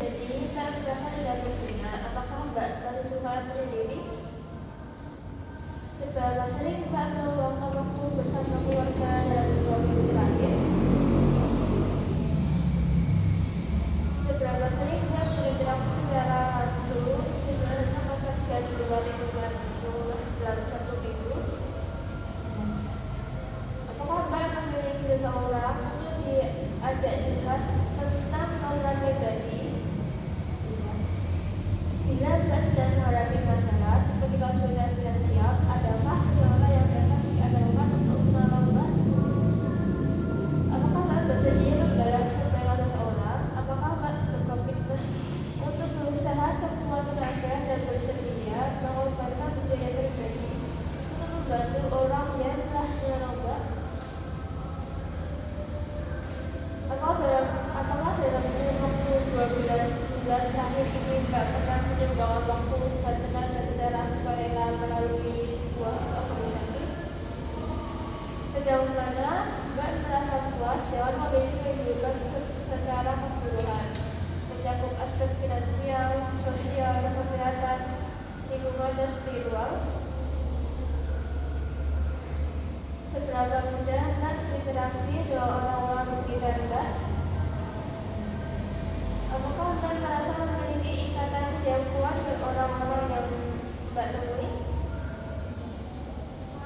Jadi, Mbak merasa tidak berguna. Apakah Mbak masih suka menyendiri? Seberapa sering Mbak meluangkan waktu bersama keluarga dalam 2 minggu terakhir? Seberapa sering Mbak berinteraksi secara langsung dengan rekan kerja di luar lingkungan rumah dalam 1 minggu? Apakah Mbak memiliki seseorang untuk diajak curhat tentang masalah pribadi? Bila Mbak sedang menghadapi masalah seperti kesulitan finansial, adakah seseorang yang dapat diandalkan untuk menolong Mbak? Apakah Mbak bersedia membalas kebaikan seseorang? Apakah Mbak berkomitmen untuk berusaha sekuat tenaga dan bersedia mengorbankan biaya pribadi untuk membantu orang yang telah menolong Mbak? Apakah dalam waktu 12 bulan terakhir ini Mbak pernah menyumbangkan waktu dan tenaga secara sukarela melalui sebuah organisasi? Sejauh mana Mbak merasa puas dengan kondisi kehidupan secara keseluruhan, mencakup aspek finansial, sosial, kesehatan, lingkungan, dan spiritual? Seberapa mudah Mbak berinteraksi dengan orang-orang di sekitar Mbak? Apakah Mbak merasa memiliki ikatan yang kuat dengan orang-orang yang Mbak temui?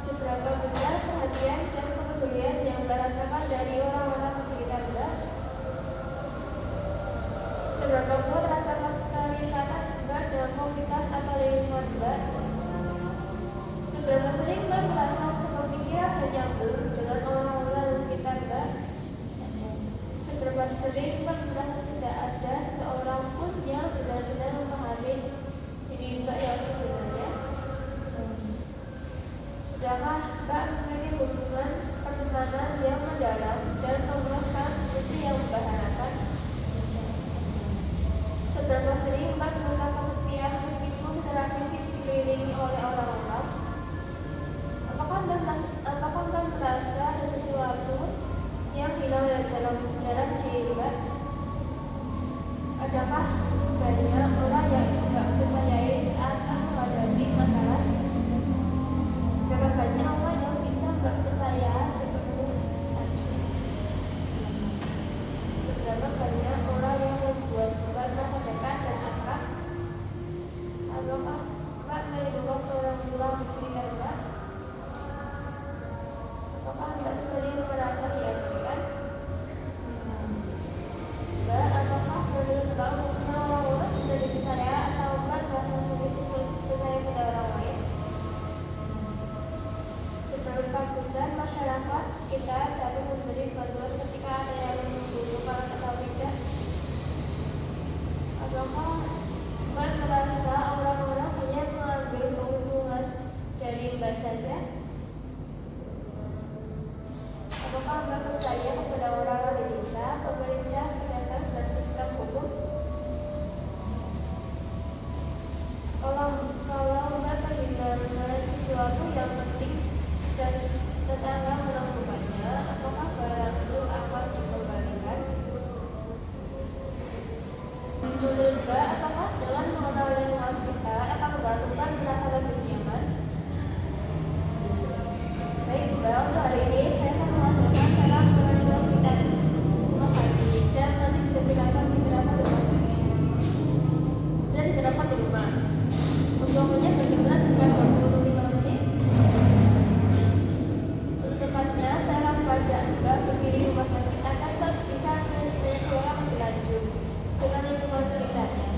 Seberapa besar perhatian dan kepedulian yang Mbak rasakan dari orang-orang di sekitar Mbak? Seberapa kuat rasa keterikatan Mbak dengan komunitas atau lingkungan Mbak? Seberapa sering Mbak merasa sepemikiran dan nyambung dengan orang-orang di sekitar Mbak? Seberapa sering Mbak merasa tidak ada seorang pun yang benar-benar memahami diri Mbak yang sebenarnya? Sudahkah Mbak memiliki hubungan pertemanan yang mendalam dan memuaskan seperti yang Mbak harapkan? Seberapa sering Mbak merasa kesepian meskipun secara fisik dikelilingi oleh orang-orang? Apakah Mbak merasa ada sesuatu yang hilang dalam diri Mbak? Adakah banyak orang yang Mbak percayai saat menghadapi masalah? Berapa banyak orang yang bisa Mbak percaya sepenuh hati? Seberapa banyak orang yang membuat Mbak merasa dekat dan akrab? Apakah Mbak merindukan orang-orang di sekitar Mbak? Apakah Mbak sering merasa diabaikan? Mbak, apakah menurut Mbak orang-orang bisa dipercaya atau Mbak merasa sulit untuk percaya pada orang lain? Seberapa besar masyarakat sekitar dapat memberi bantuan ketika ada yang membutuhkan atau tidak? Apakah Mbak merasa orang-orang hanya mengambil keuntungan dari Mbak saja? Apakah Mbak percaya kepada orang-orang di desa, pemerintah, pedagang, dan sistem hukum? Kalau Mbak kehilangan sesuatu yang penting dan tetangga menemukannya, apakah barang itu akan dikembalikan? Menurut Mbak, apakah dengan mengenal lingkungan sekitar akan membantu Mbak merasa lebih nyaman? Baik Mbak, untuk hari ini saya akan mengajarkan cara mengenal sekitar rumah sakit dan nanti bisa diterapkan di rumah sakit. Bisa diterapkan di rumah. Untuk waktunya berjumlah sekitar 25 menit. Untuk tempatnya, saya akan mengajak Mbak berdiri di rumah sakit agar Mbak bisa menyesuaikan lebih lanjut dengan lingkungan sekitarnya.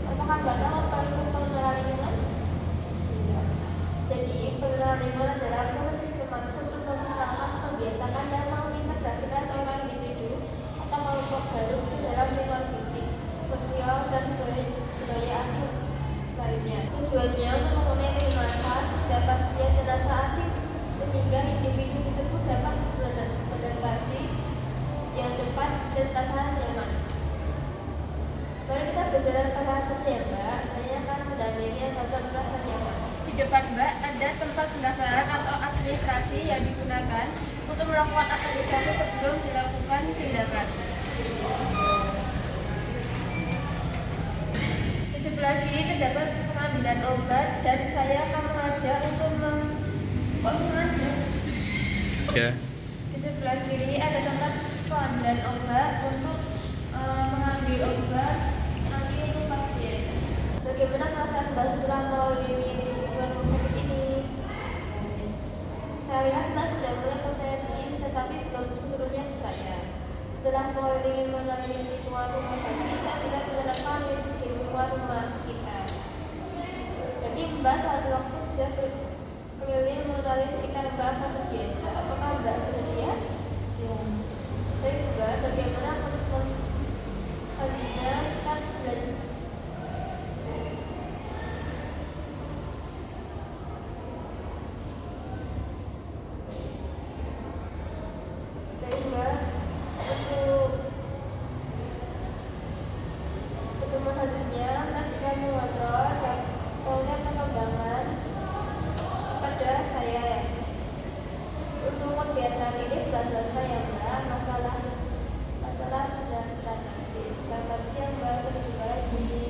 Apakah Mbak tahu apa itu pengenalan lingkungan? Tidak. Jadi, pengenalan lingkungan adalah proses sistematis untuk memperkenalkan, membiasakan, dan mengintegrasikan seorang individu atau kelompok baru ke dalam lingkungan fisik, sosial, dan budaya asing lainnya. Tujuannya untuk mempunyai kecemasan, ketidakpastian, dan rasa asing sehingga individu tersebut dapat beradaptasi yang cepat dan rasa nyaman. Mari kita berjalan ke prosesnya Mbak. Saya akan mendampingi Bapak pendaftarnya Mbak. Di depan Mbak ada tempat pendaftaran atau administrasi yang digunakan untuk melakukan administrasi sebelum dilakukan tindakan. sebelah kiri terdapat pengambilan obat dan saya akan mengajak untuk Ya. Di sebelah kiri ada tempat pengambilan obat untuk mengambil obat nanti untuk pasien. Bagaimana perasaan Mbak setelah melalui lingkungan rumah sakit ini? Saya lihat Mbak sudah mulai percaya diri, tetapi belum sepenuhnya percaya. Setelah melalui lingkungan rumah sakit, kita bisa menerapkan lingkungan rumah sekitar. Jadi Mbak suatu waktu bisa berkeliling mengenali sekitar Mbak akan terbiasa. Apakah Mbak bersedia? Ya. Baik Mbak, bagaimana komitmen hajinya kita belajar? Baik Mbak, untuk pertemuan selanjutnya kita bisa mengontrol dan melihat perkembangan pada saya. Untuk kegiatan ini sudah selesai ya Mbak, masalah sudah teratasi. Selamat siang Mbak, sampai jumpa lagi.